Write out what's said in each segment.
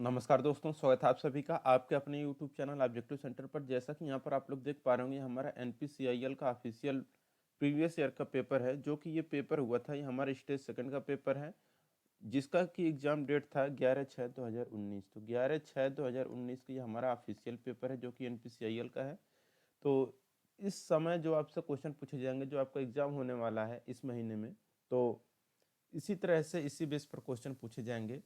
नमस्कार दोस्तों, स्वागत है आप सभी का आपके अपने YouTube चैनल ऑब्जेक्टिव सेंटर पर। जैसा कि यहाँ पर आप लोग देख पा रहे होंगे, हमारा NPCIL का ऑफिशियल प्रीवियस ईयर का पेपर है, जो कि ये पेपर हुआ था। ये हमारा स्टेज सेकंड का पेपर है, जिसका कि एग्जाम डेट था 11/6/2019। तो 11/6/2019 की ये हमारा ऑफिशियल पेपर है, जो कि NPCIL का है। तो इस समय जो आपसे क्वेश्चन पूछे जाएंगे, जो आपका एग्जाम होने वाला है इस महीने में, तो इसी तरह से इसी बेस पर क्वेश्चन पूछे जाएंगे।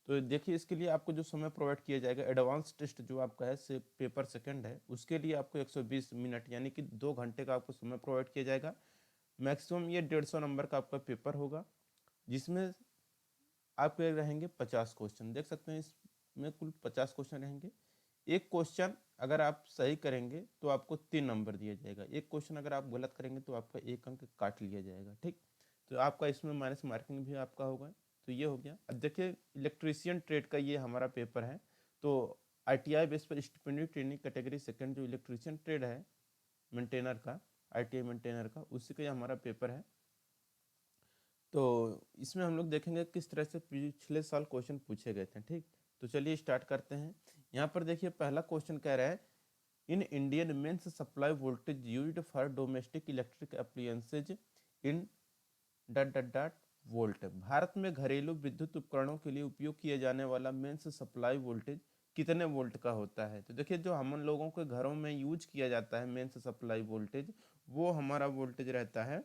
तो देखिए, इसके लिए आपको जो समय प्रोवाइड किया जाएगा, एडवांस टेस्ट जो आपका है से पेपर सेकंड है, उसके लिए आपको 120 मिनट यानी कि 2 घंटे का आपको समय प्रोवाइड किया जाएगा। मैक्सिमम ये 150 नंबर का आपका पेपर होगा, जिसमें आपके रहेंगे 50 क्वेश्चन। देख सकते हैं इसमें कुल 50 क्वेश्चन रहेंगे। एक क्वेश्चन अगर आप सही करेंगे तो आपको 3 नंबर दिया जाएगा। एक क्वेश्चन अगर आप गलत करेंगे तो आपका 1 अंक काट लिया जाएगा। ठीक, तो आपका इसमें माइनस मार्किंग भी आपका होगा। तो ये हो गया। अब देखिए, इलेक्ट्रीशियन ट्रेड का ये हमारा पेपर है। तो ITI बेस पर स्टिपेंडियरी ट्रेनिंग कैटेगरी सेकंड जो इलेक्ट्रीशियन ट्रेड है मेंटेनर का, ITI मेंटेनर का, उसी का ये हमारा पेपर है। तो इसमें हम लोग देखेंगे किस तरह से पिछले साल क्वेश्चन पूछे गए थे। ठीक, तो चलिए स्टार्ट करते हैं। यहाँ पर देखिए, पहला क्वेश्चन कह रहा है, in Indian mains supply voltage used for domestic electric appliances in dot dot dot volt. Bharat में घरेलू विद्युत उपकरणों के लिए उपयोग किया जाने वाला मेंस सप्लाई वोल्टेज कितने वोल्ट का होता है। तो देखिए, जो हम लोगों के घरों में यूज किया जाता है मेंस सप्लाई वोल्टेज, वो हमारा वोल्टेज रहता है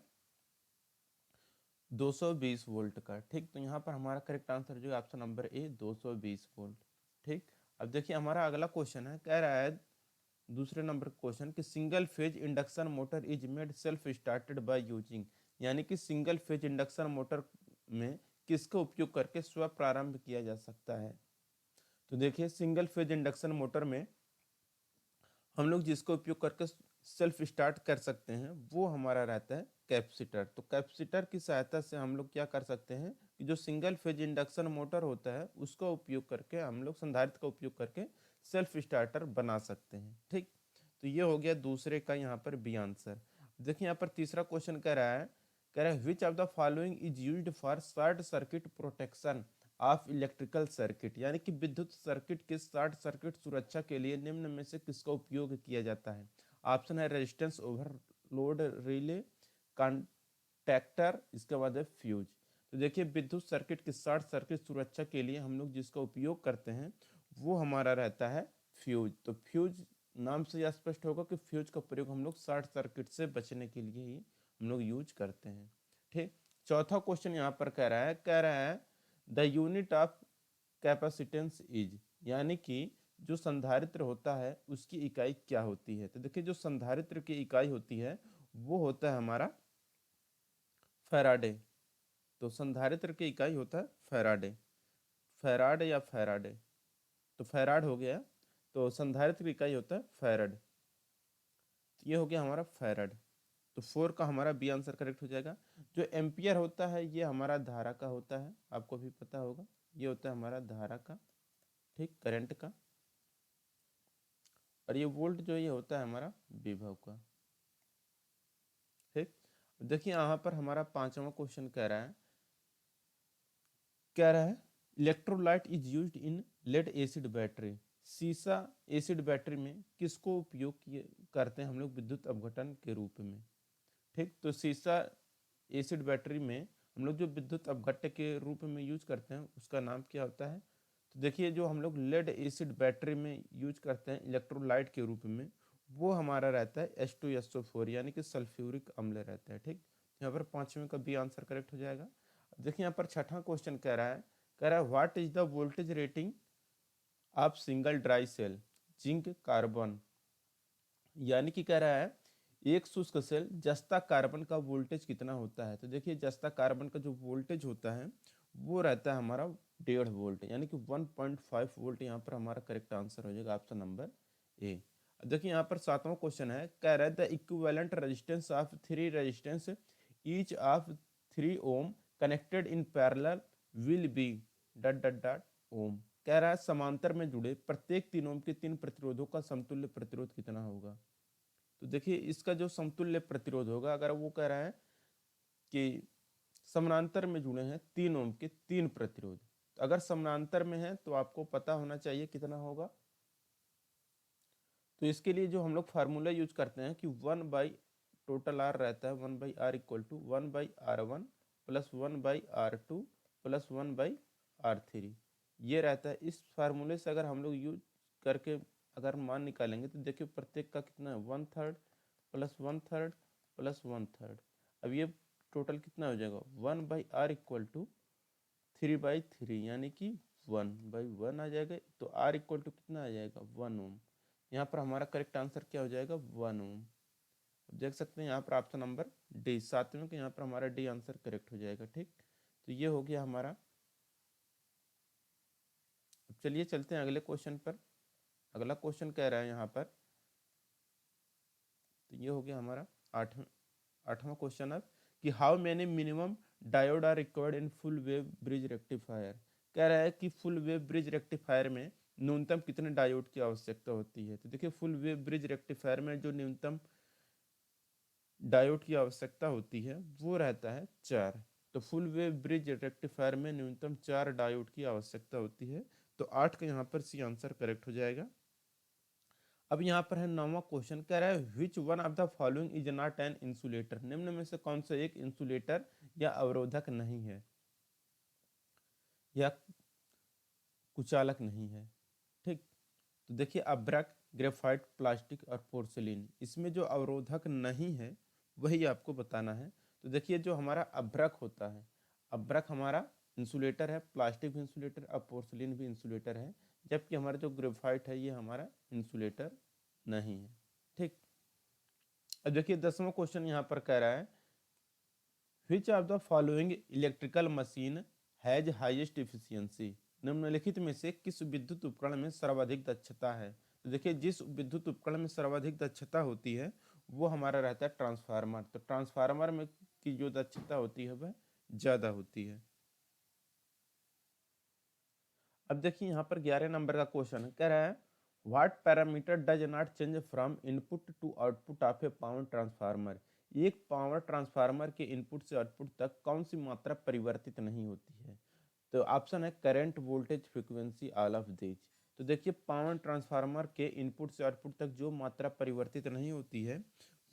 220 वोल्ट का। ठीक, तो यहाँ पर हमारा करेक्ट आंसर जो है ऑप्शन नंबर ए 220 वोल्ट। ठीक, अब देखिए हमारा अगला क्वेश्चन है, कह रहा है दूसरे नंबर क्वेश्चन कि single phase induction motor is made self started by using, यानी कि सिंगल फेज इंडक्शन मोटर में किसका उपयोग करके स्व प्रारंभ किया जा सकता है। तो देखिए, सिंगल फेज इंडक्शन मोटर में हम लोग जिसको उपयोग करके सेल्फ स्टार्ट कर सकते हैं, वो हमारा रहता है कैपेसिटर। तो कैपेसिटर की सहायता से हम लोग क्या कर सकते हैं कि जो सिंगल फेज इंडक्शन मोटर होता है, उसका उपयोग करके हम लोग संधारित्र का उपयोग करके सेल्फ स्टार्टर बना सकते हैं। ठीक, तो ये हो गया दूसरे का यहाँ पर बी आंसर। देखिए, यहाँ पर तीसरा क्वेश्चन कह रहा है which of the following is used for short circuit protection of electrical circuit, यानी कि विद्युत सर्किट के शॉर्ट सर्किट सुरक्षा के लिए निम्न में से किसका उपयोग किया जाता है। ऑप्शन है रेजिस्टेंस ओवरलोड रिले, कॉन्टैक्टर, इसके बाद है फ्यूज। तो देखिए, विद्युत सर्किट की शॉर्ट सर्किट सुरक्षा के लिए हम लोग जिसका उपयोग करते हैं, वो हमारा रहता है फ्यूज। तो फ्यूज नाम से यह स्पष्ट होगा कि फ्यूज का प्रयोग हम लोग शॉर्ट सर्किट से बचने के लिए ही हम लोग यूज करते हैं। ठीक, चौथा क्वेश्चन यहाँ पर कह रहा है the unit of capacitance is, यानी कि जो संधारित्र होता है उसकी इकाई क्या होती है। तो देखिए, जो संधारित्र की इकाई होती है वो होता है हमारा फैराडे। तो संधारित्र की इकाई होता है फैराडे, फैराड या फैराडे। तो फैराड हो गया। तो संधारित्र की इकाई होता है फैरड। तो ये हो गया हमारा फैरड। तो 4 का हमारा बी आंसर करेक्ट हो जाएगा। जो एम्पियर होता है ये हमारा धारा का होता है, आपको भी पता होगा, ये होता है हमारा धारा का, ठीक, करंट का। और ये वोल्ट जो ये होता है हमारा विभव का। ठीक, देखिए यहाँ पर हमारा पांचवा क्वेश्चन कह रहा है electrolyte is used in lead acid battery. सीसा एसिड बैटरी में किसको उपयोग किए करते हैं हम लोग विद्युत अपघटन के रूप में। ठीक, तो सीसा एसिड बैटरी में हम लोग जो विद्युत अपघट्य के रूप में यूज करते हैं उसका नाम क्या होता है। तो देखिए, जो हम लोग लेड एसिड बैटरी में यूज करते हैं इलेक्ट्रोलाइट के रूप में, वो हमारा रहता है H2SO4, यानी कि सल्फ्यूरिक अम्ल रहता है। ठीक, यहाँ पर पांचवें का बी आंसर करेक्ट हो जाएगा। देखिए, यहाँ पर छठा क्वेश्चन कह रहा है what is the voltage rating of single dry cell zinc carbon, यानी कि कह रहा है एक शुष्क सेल जस्ता कार्बन का वोल्टेज कितना होता है। तो देखिए, जस्ता कार्बन का जो वोल्टेज होता है वो रहता है हमारा 1.5 वोल्ट, यानी कि 1.5 वोल्ट। यहाँ पर हमारा करेक्ट आंसर हो जाएगा ऑप्शन नंबर ए। देखिए, यहाँ पर सातवां क्वेश्चन कह रहा है the equivalent resistance of 3 resistance each of 3 ohm connected in parallel will be dot dot dot ohm. कह रहा है समांतर में जुड़े प्रत्येक 3 ओम के 3 प्रतिरोधों का समतुल्य प्रतिरोध कितना होगा। तो देखिए, इसका जो समतुल्य प्रतिरोध होगा, अगर वो कह रहा है कि समानांतर में जुड़े हैं 3 ओम के 3 प्रतिरोध, तो अगर समानांतर में है तो आपको पता होना चाहिए कितना होगा। तो इसके लिए जो हम लोग फार्मूला यूज करते हैं कि 1 बाई टोटल आर रहता है 1/r equal to 1/r1 plus 1/r2 plus 1/r3, ये रहता है। इस फार्मूले से अगर हम लोग यूज करके अगर मान निकालेंगे तो देखिए प्रत्येक का कितना है 1/3 प्लस 1/3 प्लस 1/3। अब ये टोटल कितना हो जाएगा 1/r इक्वल टू 3/3 यानी कि 1/1 आ जाएगा। तो r इक्वल टू कितना आ जाएगा 1 ओम। यहाँ पर हमारा करेक्ट आंसर क्या हो जाएगा 1 ओम। देख सकते हैं यहाँ पर ऑप्शन नंबर डी 7वें, यहाँ पर हमारा डी आंसर करेक्ट हो जाएगा। ठीक, तो ये हो गया हमारा। अब चलिए चलते हैं अगले क्वेश्चन पर। अगला क्वेश्चन कह रहा है यहाँ पर, तो ये हो गया हमारा आठवां क्वेश्चन अब कि how many minimum diode are required in full wave bridge rectifier. कह रहा है कि फुल वेव ब्रिज रेक्टिफायर में न्यूनतम कितने डायोड की आवश्यकता होती है। तो देखिए फुल वेव ब्रिज रेक्टिफायर में जो न्यूनतम डायोड की आवश्यकता होती है वो रहता है 4। तो फुल वेव ब्रिज रेक्टिफायर में न्यूनतम 4 डायोड की आवश्यकता होती है। तो 8 का यहाँ पर सी आंसर करेक्ट हो जाएगा। अब यहाँ पर है 9वां क्वेश्चन, कह रहा है which one of the following is not an insulator. निम्न में से कौन सा एक इंसुलेटर या अवरोधक नहीं है या कुचालक नहीं है। ठीक, तो देखिए अब्रक, ग्रेफाइट, प्लास्टिक और पोर्सिलीन, इसमें जो अवरोधक नहीं है वही आपको बताना है। तो देखिए जो हमारा अब्रक होता है, अब्रक हमारा इंसुलेटर है, प्लास्टिक भी इंसुलेटर और पोर्सिलीन भी इंसुलेटर है, जबकि हमारा जो ग्रेफाइट है ये हमारा इंसुलेटर नहीं है। ठीक, अब देखिए 10वां क्वेश्चन यहाँ पर कह रहा है which of the following electrical machine has highest efficiency. निम्नलिखित में से किस विद्युत उपकरण में सर्वाधिक दक्षता है। तो देखिए जिस विद्युत उपकरण में सर्वाधिक दक्षता होती है वो हमारा रहता है ट्रांसफार्मर। तो ट्रांसफार्मर में की जो दक्षता होती है वह ज्यादा होती है। अब देखिए यहाँ पर 11 नंबर का क्वेश्चन कह रहा है what parameter does not change from input to output of a power transformer. एक पावर ट्रांसफार्मर के इनपुट से आउटपुट तक कौन सी मात्रा परिवर्तित नहीं होती है। तो ऑप्शन है current, voltage, frequency, all of these. तो देखिए पावर ट्रांसफार्मर के इनपुट से आउटपुट तक जो मात्रा परिवर्तित नहीं होती है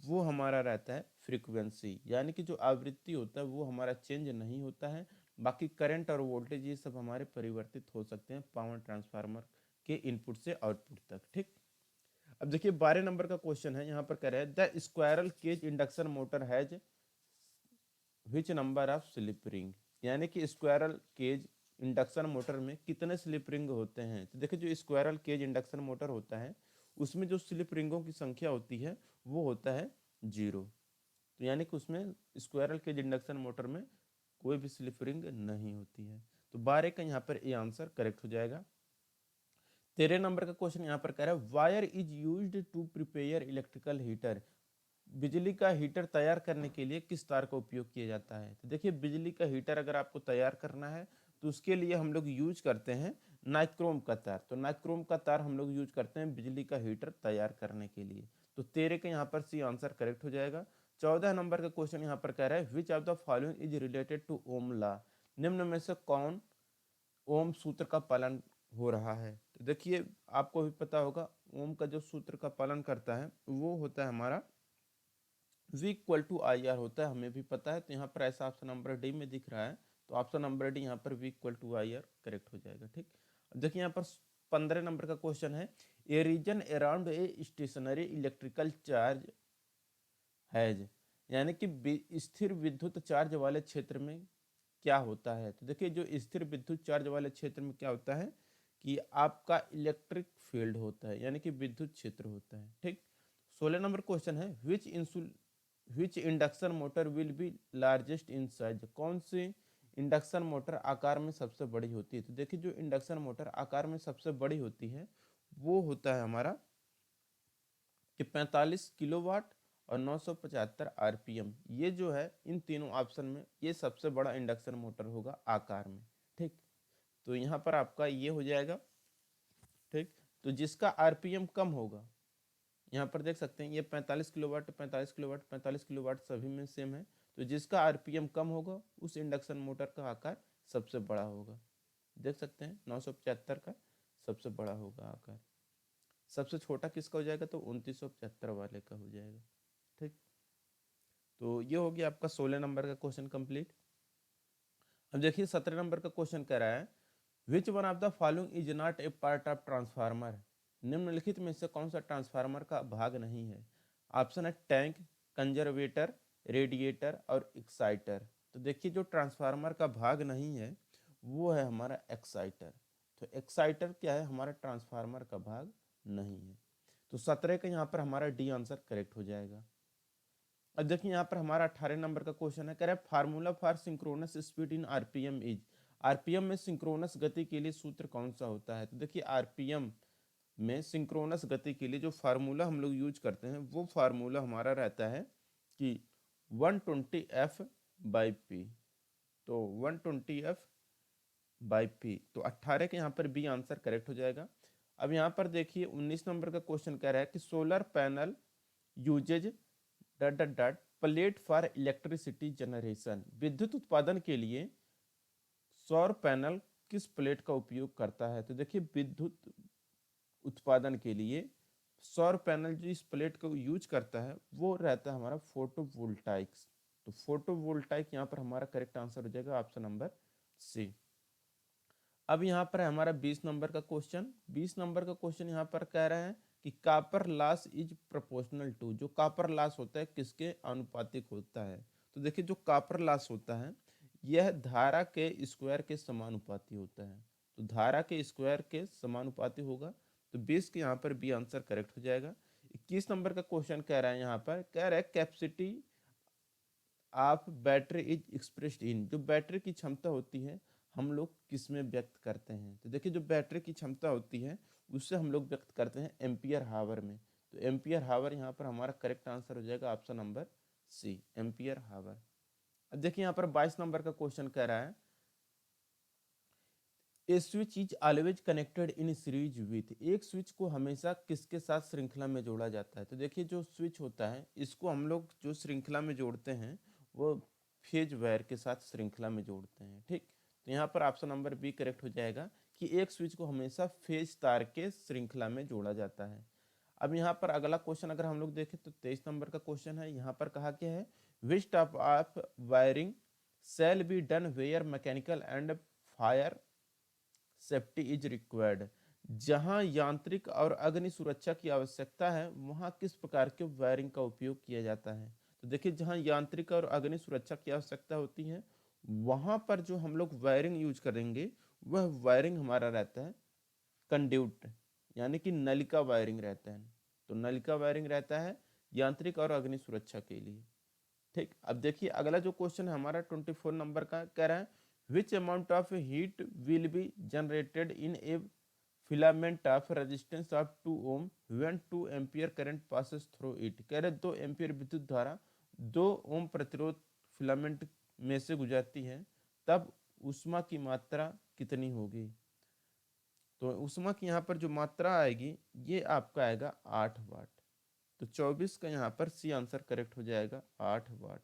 वो हमारा रहता है फ्रीक्वेंसी, यानी कि जो आवृत्ति होता है वो हमारा चेंज नहीं होता है। बाकी करंट और वोल्टेज ये सब हमारे परिवर्तित हो सकते हैं पावर ट्रांसफार्मर के इनपुट से आउटपुट तक। ठीक, अब देखिए 12 नंबर का क्वेश्चन है, यहाँ पर कह रहे हैं the squirrel cage induction motor has which number of slip ring. यानी कि स्क्वायरल केज इंडक्शन मोटर में कितने स्लिप रिंग होते हैं। तो देखिए जो स्क्वायरल केज इंडक्शन मोटर होता है उसमें जो स्लिप रिंगों की संख्या होती है वो होता है 0। तो यानी कि उसमें स्क्वायरल केज इंडक्शन मोटर में कोई भी स्लिप रिंग नहीं होती है। तो 12 का यहाँ पर ए आंसर करेक्ट हो जाएगा। 13 नंबर का क्वेश्चन यहाँ पर कह रहा है wire is used to prepare electrical heater. बिजली का हीटर तैयार करने के लिए किस तार का उपयोग किया जाता है। तो देखिए बिजली का हीटर अगर आपको तैयार करना है तो उसके लिए हम लोग यूज करते हैं नाइक्रोम का तार। तो नाइक्रोम का तार हम लोग यूज करते हैं बिजली का हीटर तैयार करने के लिए। तो 13 का यहाँ पर सी आंसर करेक्ट हो जाएगा। 14 नंबर का क्वेश्चन यहाँ पर कह रहा है which of the following is related to Ohm law. निम्न में से कौन ओम सूत्र का पालन हो रहा है। तो देखिए आपको भी पता होगा ओम का जो सूत्र का पालन करता है वो होता है हमारा V equal to I R होता है, हमें भी पता है। तो यहाँ पर ऐसा ऑप्शन नंबर डी में दिख रहा है, तो ऑप्शन नंबर डी यहाँ पर V equal to I R correct हो जाएगा। ठीक, अब देखिए यहाँ पर 15 नंबर का क्वेश्चन है a region around a stationary electrical charge has. यानी कि स्थिर विद्युत चार्ज वाले क्षेत्र में क्या होता है। तो देखिए जो स्थिर विद्युत चार्ज वाले क्षेत्र में क्या होता है कि आपका इलेक्ट्रिक फील्ड होता है, यानी कि विद्युत क्षेत्र होता है। ठीक, 16 नंबर क्वेश्चन है which induction motor will be largest in size. कौन सी इंडक्शन मोटर आकार में सबसे बड़ी होती है। तो देखिए जो इंडक्शन मोटर आकार में सबसे बड़ी होती है वो होता है हमारा कि 45 किलोवाट और 975 आरपीएम। ये जो है इन तीनों ऑप्शन में ये सबसे बड़ा इंडक्शन मोटर होगा आकार में। ठीक, तो यहाँ पर आपका ये हो जाएगा। ठीक, तो जिसका आरपीएम कम होगा, यहाँ पर देख सकते हैं ये 45 किलोवाट 45 किलोवाट 45 किलोवाट सभी में सेम है। तो जिसका आरपीएम कम होगा उस इंडक्शन मोटर का आकार सबसे बड़ा होगा। देख सकते हैं 975 का सबसे बड़ा होगा आकार, सबसे छोटा किसका हो जाएगा तो 2975 वाले का हो जाएगा। ठीक, तो ये हो गया आपका 16 नंबर का क्वेश्चन कंप्लीट। अब देखिए 17 नंबर का क्वेश्चन कह रहा है which one of the following is not a part of transformer, निम्नलिखित में से कौन सा ट्रांसफार्मर का भाग नहीं है। ऑप्शन है टैंक, कंजर्वेटर, रेडिएटर और एक्साइटर। तो देखिए जो ट्रांसफार्मर का भाग नहीं है वो है हमारा एक्साइटर। तो एक्साइटर क्या है, हमारा ट्रांसफार्मर का भाग नहीं है। तो 17 का यहाँ पर हमारा डी आंसर करेक्ट हो जाएगा। अब देखिए यहाँ पर हमारा 18 नंबर का क्वेश्चन है, कह रहा है formula for synchronous speed in RPM is, RPM में सिंक्रोनस गति के लिए सूत्र कौन सा होता है। तो देखिए आरपीएम में सिंक्रोनस गति के लिए जो फार्मूला हम लोग यूज करते हैं वो फार्मूला हमारा रहता है कि 120F/P। तो 120F/P, तो 18 के यहाँ पर बी आंसर करेक्ट हो जाएगा। अब यहाँ पर देखिए 19 नंबर का क्वेश्चन कह रहा है कि solar panel uses dot dot dot plate for electricity generation, विद्युत उत्पादन के लिए सौर पैनल किस प्लेट का उपयोग करता है। तो देखिए विद्युत उत्पादन के लिए सौर पैनल जो इस प्लेट को यूज करता है वो रहता है हमारा फोटोवोल्टाइक्स। तो फोटोवोल्टाइक यहाँ पर हमारा करेक्ट आंसर हो जाएगा ऑप्शन नंबर सी। अब यहाँ पर है हमारा 20 नंबर का क्वेश्चन। 20 नंबर का क्वेश्चन यहाँ पर कह रहा है कि copper loss is proportional to, जो कापर लॉस होता है किसके अनुपातिक होता है। तो देखिए जो कापर लॉस होता है यह धारा के स्क्वायर के समानुपाती होता है। तो धारा के स्क्वायर के समानुपाती होगा, तो 20 के यहाँ पर बी आंसर करेक्ट हो जाएगा। 21 नंबर का क्वेश्चन कह रहा है, यहाँ पर कह रहा है capacity of battery is expressed in, जो बैटरी की क्षमता होती है हम लोग किस में व्यक्त करते हैं। तो देखिए जो बैटरी की क्षमता होती है उससे हम लोग व्यक्त करते हैं एम्पियर हावर में। तो एम्पियर हावर यहाँ पर हमारा करेक्ट आंसर हो जाएगा ऑप्शन नंबर सी, एम्पियर हावर। अब देखिए यहाँ पर 22 नंबर का क्वेश्चन कह रहा है a switch is always connected in series with, एक स्विच को हमेशा किसके साथ श्रृंखला में जोड़ा जाता है। तो देखिए जो स्विच होता है इसको हम लोग जो श्रृंखला में जोड़ते हैं वो फेज वायर के साथ श्रृंखला में जोड़ते हैं। ठीक, तो यहाँ पर ऑप्शन नंबर बी करेक्ट हो जाएगा कि एक स्विच को हमेशा फेज तार के श्रृंखला में जोड़ा जाता है। अब यहाँ पर अगला क्वेश्चन अगर हम लोग देखें तो 23 नंबर का क्वेश्चन है। यहाँ पर कहा क्या है which type of wiring shall be done where mechanical and fire safety is required, जहां यांत्रिक और अग्नि सुरक्षा की आवश्यकता है वहां किस प्रकार के वायरिंग का उपयोग किया जाता है। तो देखिए जहां यांत्रिक और अग्नि सुरक्षा की आवश्यकता होती है वहां पर जो हम लोग वायरिंग यूज करेंगे वह वायरिंग हमारा रहता है कंड्यूट, यानी कि नलिका वायरिंग रहता है। तो नलिका वायरिंग रहता है यांत्रिक और अग्नि सुरक्षा के लिए। ठीक, अब देखिए अगला जो क्वेश्चन है हमारा 24 नंबर का कह रहा है which amount of heat will be generated in a filament of resistance of 2 ohm when 2 ampere current passes through it. कह रहे 2 एम्पियर विद्युत धारा 2 ओम प्रतिरोध फिलामेंट में से गुजरती है तब ऊष्मा की मात्रा कितनी होगी। तो ऊष्मा की यहाँ पर जो मात्रा आएगी ये आपका आएगा 8 वाट। तो 24 का यहाँ पर सी आंसर करेक्ट हो जाएगा 8 वाट।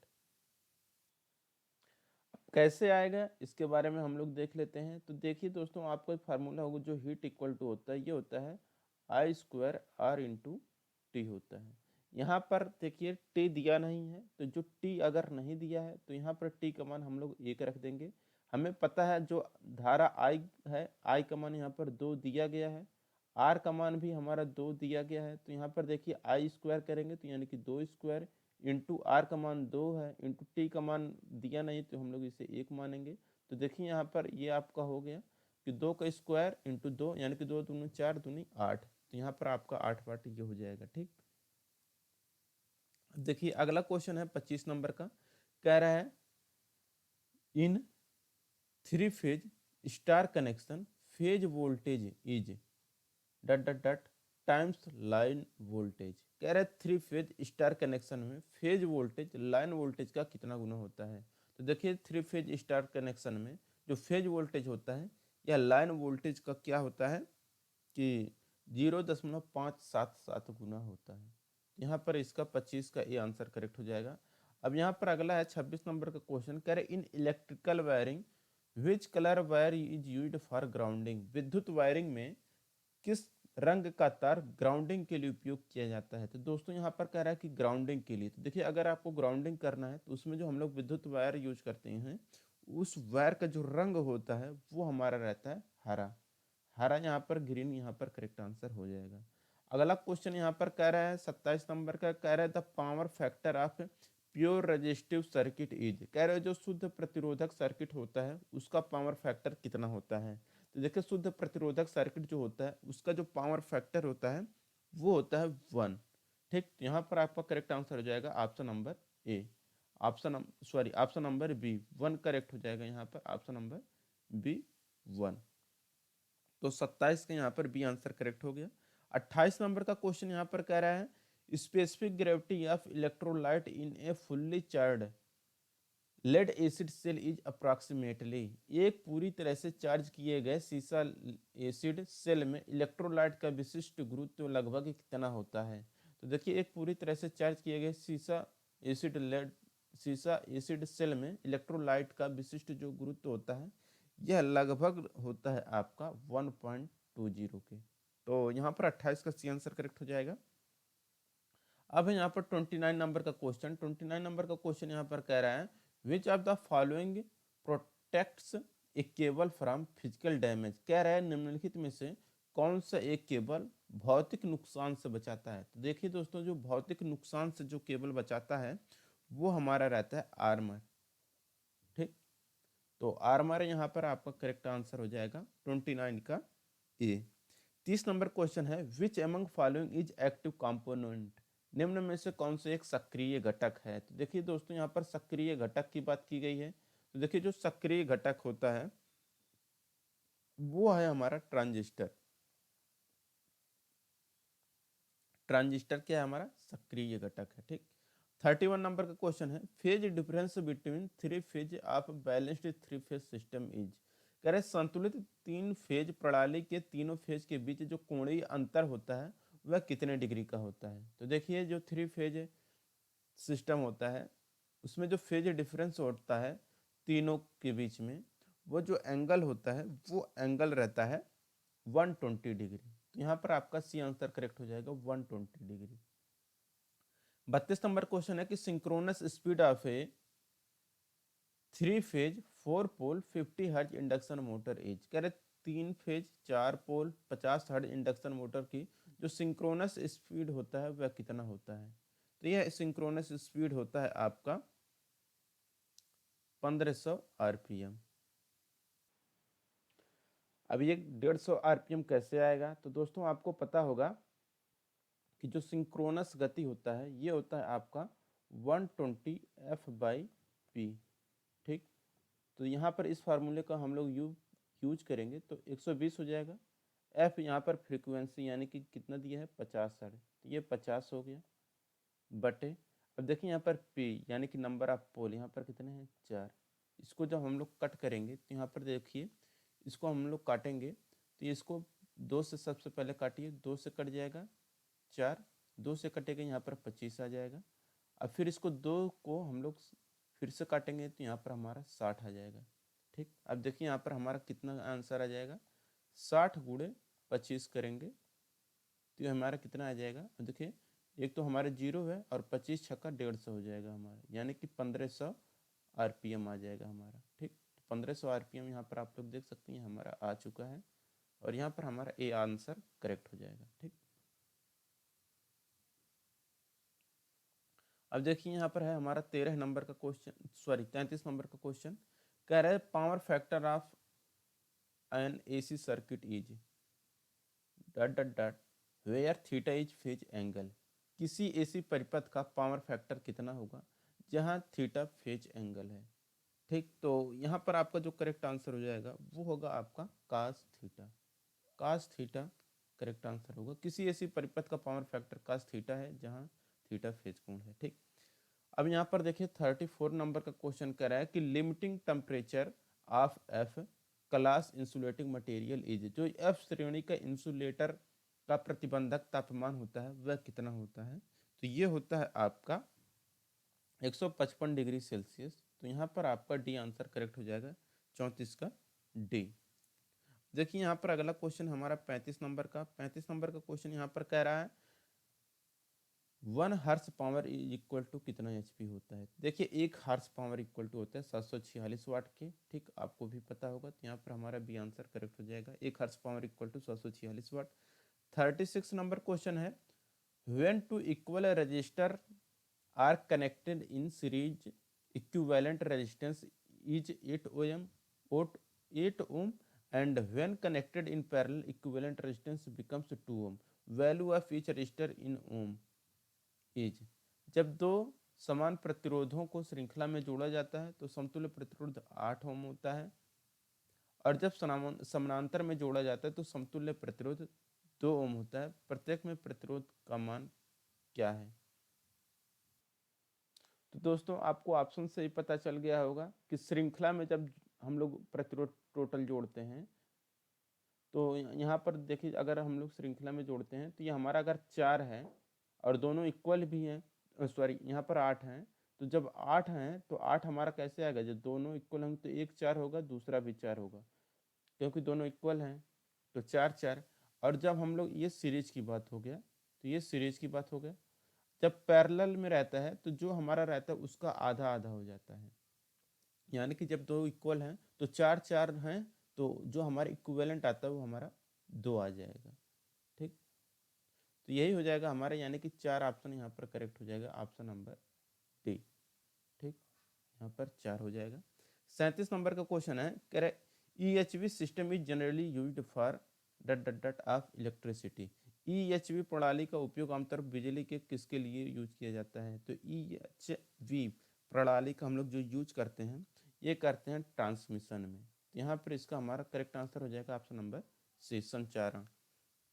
कैसे आएगा इसके बारे में हम लोग देख लेते हैं। तो देखिए दोस्तों आपको एक फार्मूला होगा जो हीट इक्वल टू होता है, ये होता है I²R/T होता है। यहाँ पर देखिए टी दिया नहीं है, तो जो टी अगर नहीं दिया है तो यहाँ पर टी का मान हम लोग 1 रख देंगे। हमें पता है जो धारा आई है आई का मान यहाँ पर 2 दिया गया है, आर का मान भी हमारा 2 दिया गया है। तो यहाँ पर देखिए I² करेंगे तो यानी कि 2² इंटू आर का मान 2 है इंटू टी का मान दिया नहीं तो हम लोग इसे 1 मानेंगे। तो देखिए यहाँ पर ये आपका हो गया कि 2 का स्क्वायर इंटू 2 यानी कि 2 दूनी 4 दूनी 8। तो यहाँ पर आपका 8 वाट ये हो जाएगा। ठीक, अब देखिए अगला क्वेश्चन है 25 नंबर का, कह रहा है इन 3 phase star connection phase voltage is dot dot dot times line voltage. कह रहे 3 फेज स्टार कनेक्शन में फेज वोल्टेज लाइन वोल्टेज का कितना गुना होता है। तो देखिए 3 फेज स्टार कनेक्शन में जो फेज वोल्टेज होता है या लाइन वोल्टेज का क्या होता है कि 0.577 गुना होता है। यहाँ पर इसका 25 का ये आंसर करेक्ट हो जाएगा। अब यहाँ पर अगला है 26 नंबर का क्वेश्चन, कह रहे in electrical wiring which colour wire is used for grounding, विद्युत वायरिंग में किस रंग का तार ग्राउंडिंग के लिए उपयोग किया जाता है। तो दोस्तों यहाँ पर कह रहा है कि ग्राउंडिंग के लिए, तो देखिए अगर आपको ग्राउंडिंग करना है तो उसमें जो हम लोग विद्युत वायर यूज करते हैं उस वायर का जो रंग होता है वो हमारा रहता है हरा। हरा यहाँ पर ग्रीन यहाँ पर करेक्ट आंसर हो जाएगा। अगला क्वेश्चन यहाँ पर कह रहा है 27 नंबर का, कह रहा है the power factor of pure resistive circuit is, कह रहे हो जो शुद्ध प्रतिरोधक सर्किट होता है उसका पावर फैक्टर कितना होता है। तो देखिए शुद्ध प्रतिरोधक सर्किट जो होता है उसका जो पावर फैक्टर होता है वो होता है 1। ठीक, तो यहाँ पर आपका करेक्ट आंसर हो जाएगा option number A, option number B 1 correct हो जाएगा यहाँ पर, ऑप्शन नंबर बी 1। तो 27 का यहाँ पर बी आंसर करेक्ट हो गया। 28 नंबर का क्वेश्चन यहाँ पर कह रहा है specific gravity of electrolyte in a fully charge lead acid cell is approximately, एक पूरी तरह से चार्ज किए गए सीसा एसिड सेल में इलेक्ट्रोलाइट का विशिष्ट गुरुत्व लगभग कितना होता है। तो देखिए एक पूरी तरह से चार्ज किए गए सीसा एसिड सेल में इलेक्ट्रोलाइट का विशिष्ट जो गुरुत्व होता है यह लगभग होता है आपका 1.20 के। तो यहाँ पर 28 का सी आंसर करेक्ट हो जाएगा। अब यहाँ पर 29 नंबर का क्वेश्चन, 29 नंबर का क्वेश्चन यहाँ पर कह रहा है which of the following protects A cable from physical damage, कह रहा है निम्नलिखित में से कौन सा एक केबल भौतिक नुकसान से बचाता है। तो देखिए दोस्तों जो भौतिक नुकसान से जो केबल बचाता है वो हमारा रहता है आर्मर। ठीक, तो आर्मर यहाँ पर आपका करेक्ट आंसर हो जाएगा 29 का ए। 30 नंबर क्वेश्चन है which among following is active component, निम्न में से कौन सा एक सक्रिय घटक है। तो देखिए दोस्तों यहाँ पर सक्रिय घटक की बात की गई है। तो देखिए जो सक्रिय घटक होता है वो है हमारा ट्रांजिस्टर। ट्रांजिस्टर क्या है हमारा सक्रिय घटक है। ठीक, 31 नंबर का क्वेश्चन है phase difference between three phase of balanced three phase system is, कह रहे संतुलित तीन फेज प्रणाली के तीनों फेज के बीच जो कोणीय अंतर होता है वह कितने डिग्री का होता है। तो देखिए जो थ्री फेज सिस्टम होता है उसमें जो फेज डिफरेंस होता है तीनों के बीच में वो जो एंगल होता है वो एंगल रहता है 120 डिग्री। तो यहाँ पर आपका सी आंसर करेक्ट हो जाएगा 120 डिग्री। 32 नंबर क्वेश्चन है कि synchronous speed of a three phase 4 pole 50 hertz induction motor is, कह रहे तीन phase 4 pole 50 hertz induction motor की जो सिंक्रोनस स्पीड होता है वह कितना होता है। तो यह सिंक्रोनस स्पीड होता है आपका 1500 आरपीएम। अब ये 150 आरपीएम कैसे आएगा। तो दोस्तों आपको पता होगा कि जो सिंक्रोनस गति होता है ये होता है आपका 120 F/p। ठीक, तो यहाँ पर इस फार्मूले का हम लोग यूज करेंगे तो 120 हो जाएगा। एफ यहाँ पर फ्रीक्वेंसी यानी कि कितना दिया है 50 हर्ट्ज, तो ये 50 हो गया बटे, अब देखिए यहाँ पर पी यानी कि नंबर ऑफ पोल यहाँ पर कितने हैं 4। इसको जब हम लोग कट करेंगे तो यहाँ पर देखिए इसको हम लोग काटेंगे तो इसको 2 से सबसे पहले काटिए, 2 से कट जाएगा 4, 2 से कटेगा यहाँ पर 25 आ जाएगा। अब फिर इसको 2 को हम लोग फिर से काटेंगे तो यहाँ पर हमारा 60 आ जाएगा। ठीक, अब देखिए यहाँ पर हमारा कितना आंसर आ जाएगा 60 गुणे 25 करेंगे तो ये हमारा कितना आ जाएगा। अब देखिए एक तो हमारे 0 है और 25 छक्का 150 हो जाएगा हमारा, यानी कि 1500 आरपीएम आ जाएगा हमारा। ठीक, 1500 आरपीएम यहाँ पर आप लोग देख सकते हैं हमारा आ चुका है और यहाँ पर हमारा ए आंसर करेक्ट हो जाएगा। ठीक, अब देखिए यहाँ पर है हमारा 13 नंबर का क्वेश्चन, 33 नंबर का क्वेश्चन कह रहा है power factor of an AC circuit is dot dot dot where theta is phase angle, किसी एसी परिपथ का पावर फैक्टर कितना होगा जहां थीटा फेज एंगल है। ठीक, तो यहाँ पर आपका जो करेक्ट आंसर हो जाएगा वो होगा आपका cos theta. Cos theta correct answer होगा, किसी ऐसी परिपथ का पावर फैक्टर कास थीटा है जहाँ थीटा फेज कोण है। ठीक, अब यहाँ पर देखिए 34 नंबर का क्वेश्चन कह रहा है कि limiting temperature of F class insulating material is, जो एफ श्रेणी का इंसुलेटर का प्रतिबंधक तापमान होता है वह कितना होता है। तो ये होता है आपका 155 डिग्री सेल्सियस। तो यहाँ पर आपका डी आंसर करेक्ट हो जाएगा 34 का डी। देखिए यहाँ पर अगला क्वेश्चन हमारा 35 नंबर का। 35 नंबर का क्वेश्चन यहाँ पर कह रहा है 1 horse power is equal to कितना एचपी होता है। देखिए 1 हॉर्स पावर इक्वल टू होता है 746 वाट के। ठीक, आपको भी पता होगा, तो यहाँ पर हमारा बी आंसर करेक्ट हो जाएगा। 1 horse power equal to 746 watt. 36 number question है when two equal resistor are connected in series equivalent resistance is 8 ohm 8 ohm and when connected in parallel equivalent resistance becomes 2 ohm. Value of each resistor in ohm is। जब दो समान प्रतिरोधों को श्रृंखला में जोड़ा जाता है तो समतुल्य प्रतिरोध 8 ओम होता है, और जब समानांतर में जोड़ा जाता है तो समतुल्य प्रतिरोध 2 ओम होता है। प्रत्येक में प्रतिरोध का मान क्या है। तो दोस्तों आपको ऑप्शन से ही पता चल गया होगा कि श्रृंखला में जब हम लोग प्रतिरोध टोटल जोड़ते हैं तो यहाँ पर देखिए, अगर हम लोग श्रृंखला में जोड़ते हैं तो ये हमारा अगर 4 है और दोनों इक्वल भी हैं, सॉरी यहाँ पर 8 हैं, तो जब 8 हैं तो 8 हमारा कैसे आएगा, जब दोनों इक्वल होंगे तो एक 4 होगा, दूसरा भी 4 होगा, क्योंकि दोनों इक्वल हैं तो 4 4। और जब हम लोग, ये सीरीज की बात हो गया, तो ये सीरीज की बात हो गया। जब पैरेलल में रहता है तो जो हमारा रहता है उसका आधा आधा हो जाता है, यानी कि जब दो इक्वल हैं तो 4 4 हैं, तो जो हमारा इक्विवेलेंट आता है वो हमारा 2 आ जाएगा। ठीक, तो यही हो जाएगा हमारा, यानी कि 4 ऑप्शन यहाँ पर करेक्ट हो जाएगा, ऑप्शन नंबर डी। ठीक, यहाँ पर 4 हो जाएगा। 37 नंबर का क्वेश्चन है, कह रहे EHV system is generally used for dot dot dot of electricity. EHV प्रणाली का उपयोग आमतौर पर बिजली के किसके लिए यूज किया जाता है। तो EHV प्रणाली का हम लोग जो यूज करते हैं ये करते हैं ट्रांसमिशन में। तो यहाँ पर इसका हमारा करेक्ट आंसर हो जाएगा ऑप्शन नंबर सी, संचारण।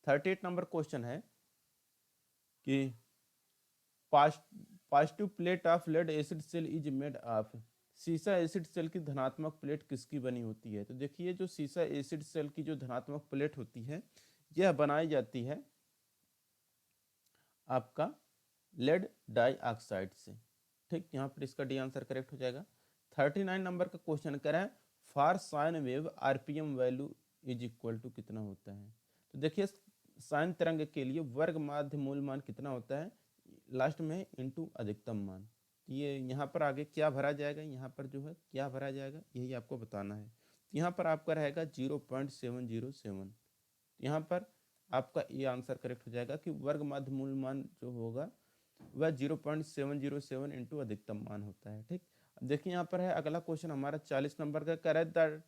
38 नंबर क्वेश्चन है कि positive plate of lead acid cell is made of. सीसा एसिड सेल की धनात्मक प्लेट किसकी बनी होती है। तो देखिए जो सीसा एसिड सेल की जो धनात्मक प्लेट होती है यह बनाई जाती है आपका लेड डाइऑक्साइड से। ठीक, यहाँ पर इसका डी आंसर करेक्ट हो जाएगा। 39 नंबर का क्वेश्चन कर रहा है for sine wave RPM value is equal to कितना होता है। तो देखिए साइन तरंग के लिए वर्ग माध्य मूल मान कितना होता है, लास्ट में इनटू अधिकतम मान। ये यहाँ पर आगे क्या भरा जाएगा, यहाँ पर जो है क्या भरा जाएगा यही आपको बताना है। यहाँ पर आपका रहेगा 0.707। यहाँ पर आपका ये आंसर करेक्ट हो जाएगा कि वर्ग माध्य मूल मान जो होगा वह 0.707 इंटू अधिकतम मान होता है। ठीक, अब देखिए यहाँ पर है अगला क्वेश्चन हमारा 40 नंबर का, कह रहा है the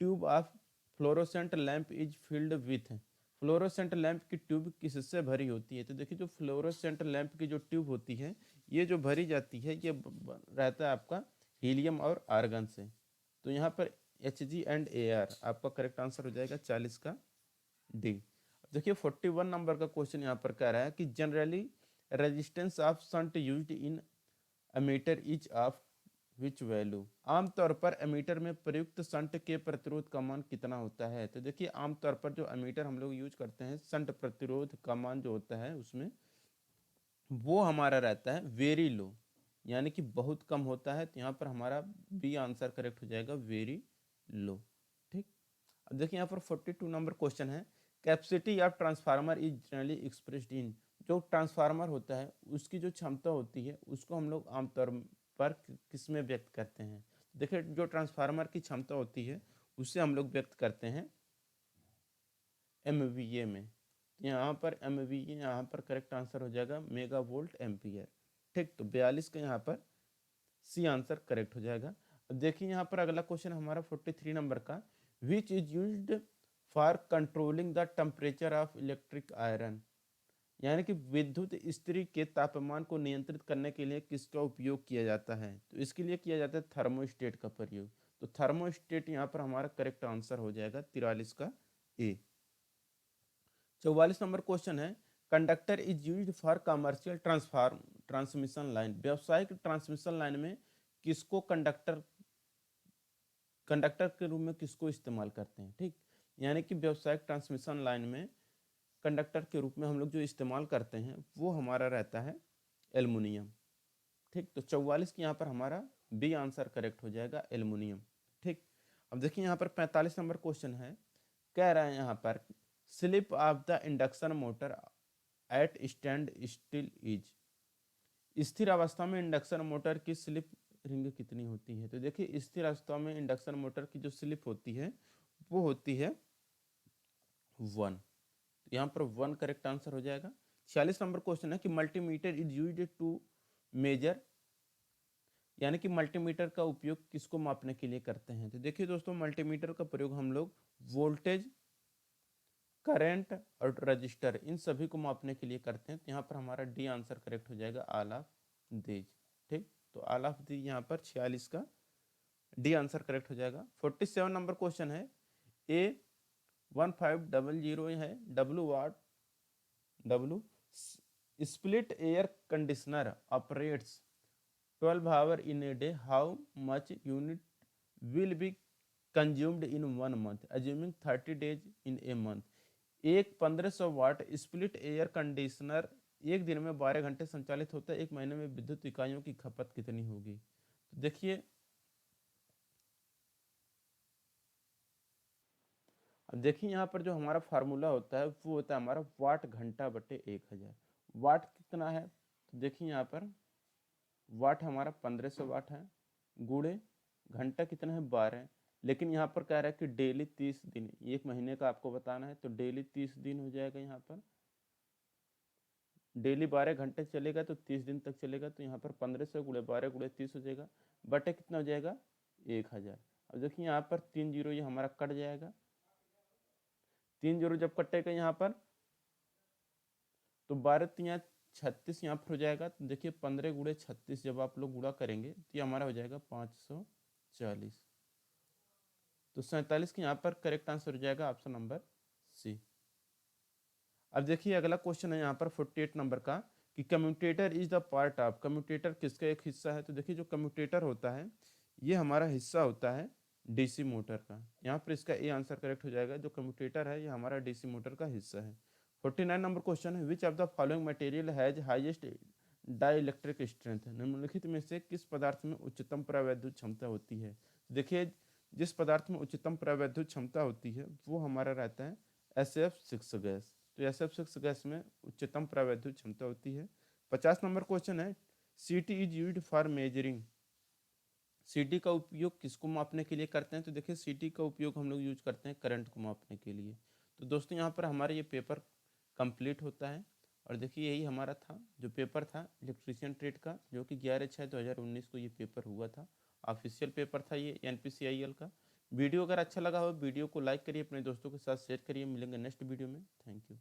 tube of fluorescent lamp is filled with. Fluorescent lamp की ट्यूब किससे भरी होती है। तो देखिए जो फ्लोरोसेंट लैंप की जो ट्यूब होती है ये जो भरी जाती है ये रहता है आपका हीलियम और आर्गन से। तो यहाँ पर Hg एंड Ar आपका करेक्ट आंसर हो जाएगा 40 का डी। देखिए 41 नंबर का क्वेश्चन यहाँ पर कह रहा है कि generally resistance of shunt used in ammeter is of which value. आमतौर पर एमीटर में प्रयुक्त शंट के प्रतिरोध का मान कितना होता है। तो देखिए आमतौर पर जो एमीटर हम लोग यूज करते हैं शंट प्रतिरोध का मान जो होता है उसमें वो हमारा रहता है वेरी लो, यानी कि बहुत कम होता है। तो यहाँ पर हमारा बी आंसर करेक्ट हो जाएगा वेरी लो। ठीक, अब देखिए यहाँ पर 42 नंबर क्वेश्चन है capacity of transformer is generally expressed in. जो ट्रांसफार्मर होता है उसकी जो क्षमता होती है उसको हम लोग आमतौर पर किस में व्यक्त करते हैं। देखिए जो ट्रांसफार्मर की क्षमता होती है उससे हम लोग व्यक्त करते हैं MVA में। यहाँ पर MVA यहाँ पर करेक्ट आंसर हो जाएगा मेगा वोल्ट एम्पियर। ठीक, तो 42 का यहाँ पर सी आंसर करेक्ट हो जाएगा। अब देखिए यहाँ पर अगला क्वेश्चन हमारा 43 नंबर का, which is used for controlling the temperature of electric iron. यानी कि विद्युत इस्त्री के तापमान को नियंत्रित करने के लिए किसका उपयोग किया जाता है। तो इसके लिए किया जाता है थर्मोस्टेट का प्रयोग। तो थर्मोस्टेट यहाँ पर हमारा करेक्ट आंसर हो जाएगा 43 का ए। 44 नंबर क्वेश्चन है conductor is used for commercial transmission line. व्यावसायिक ट्रांसमिशन लाइन में किसको कंडक्टर के रूप में किसको इस्तेमाल करते हैं। ठीक, यानी कि व्यावसायिक ट्रांसमिशन लाइन में कंडक्टर के रूप में हम लोग जो इस्तेमाल करते हैं वो हमारा रहता है एल्युमिनियम। ठीक, तो 44 की यहाँ पर हमारा बी आंसर करेक्ट हो जाएगा एल्युमिनियम। ठीक, अब देखिए यहाँ पर 45 नंबर क्वेश्चन है, कह रहा है यहाँ पर slip of the induction motor eight stand still is, स्थिर अवस्था में इंडक्शन मोटर की स्लिप रिंग कितनी होती है। तो देखिए स्थिर अवस्था में इंडक्शन मोटर की जो स्लिप होती है वो होती है 1। यहाँ पर 1 करेक्ट आंसर हो जाएगा। 46 नंबर क्वेश्चन है कि multimeter is used to measure, यानी कि मल्टीमीटर का उपयोग किसको मापने के लिए करते हैं। तो देखिए दोस्तों मल्टीमीटर का प्रयोग हम लोग वोल्टेज, करंट और रजिस्टर इन सभी को मापने के लिए करते हैं। तो यहाँ पर हमारा डी आंसर करेक्ट हो जाएगा, ऑल ऑफ दीज। ठीक, तो ऑल ऑफ दी यहाँ पर 46 का डी आंसर करेक्ट हो जाएगा। 47 नंबर क्वेश्चन है, A1500 है, W split air conditioner operates 12 hour in a day, how much unit will be consumed in 1 month assuming 30 days in a month. एक 1500 वाट split air conditioner एक दिन में 12 घंटे संचालित होता है, एक महीने में विद्युत इकाइयों की खपत कितनी होगी। तो देखिए अब देखिए यहाँ पर जो हमारा फार्मूला होता है वो होता है हमारा वाट घंटा बटे 1000। वाट कितना है, तो देखिए यहाँ पर वाट हमारा 1500 वाट है, गुणे घंटा कितना है 12, लेकिन यहाँ पर कह रहा है कि डेली 30 दिन, एक महीने का आपको बताना है, तो डेली 30 दिन हो जाएगा। यहाँ पर डेली 12 घंटे चलेगा तो 30 दिन तक चलेगा, तो यहाँ पर 1500 गुणे 12 गुणे 30 हो जाएगा, बटे कितना हो जाएगा 1000। अब देखिए यहाँ पर 3 जीरो ये हमारा कट जाएगा, 3 जीरो जब कटेगा यहाँ पर तो 12 3 36 यहाँ पर हो जाएगा। तो देखिए 15 गुणे 36 जब आप लोग गुणा करेंगे तो ये हमारा हो जाएगा 540। तो 47 के यहाँ पर करेक्ट आंसर हो जाएगा ऑप्शन नंबर सी। अब देखिए अगला क्वेश्चन है यहाँ पर 48 नंबर का कि commutator is the part of, commutator किसका एक हिस्सा है। तो देखिए जो कम्यूटेटर होता है ये हमारा हिस्सा होता है डीसी मोटर का। यहाँ पर इसका ए आंसर करेक्ट हो जाएगा, जो कम्यूटेटर है ये हमारा डीसी मोटर का हिस्सा है। 49 नंबर क्वेश्चन है, which of the following material has highest dielectric strength, निम्नलिखित में से किस पदार्थ में उच्चतम प्रवैद्युत क्षमता होती है। देखिए जिस पदार्थ में उच्चतम प्रवैद्युत क्षमता होती है वो हमारा रहता है SF6 गैस। तो SF6 गैस में उच्चतम प्रवैद्युत क्षमता होती है। 50 नंबर क्वेश्चन है, सीटी इज यूज्ड फॉर मेजरिंग, सीटी का उपयोग किसको मापने के लिए करते हैं। तो देखिए सीटी का उपयोग हम लोग यूज करते हैं करंट को मापने के लिए। तो दोस्तों यहाँ पर हमारा ये पेपर कंप्लीट होता है, और देखिए यही हमारा था जो पेपर था इलेक्ट्रीशियन ट्रेड का, जो कि 11/6/2019 को ये पेपर हुआ था। ऑफिशियल पेपर था ये NPCIL का। वीडियो अगर अच्छा लगा हो वीडियो को लाइक करिए, अपने दोस्तों के साथ शेयर करिए। मिलेंगे नेक्स्ट वीडियो में, थैंक यू।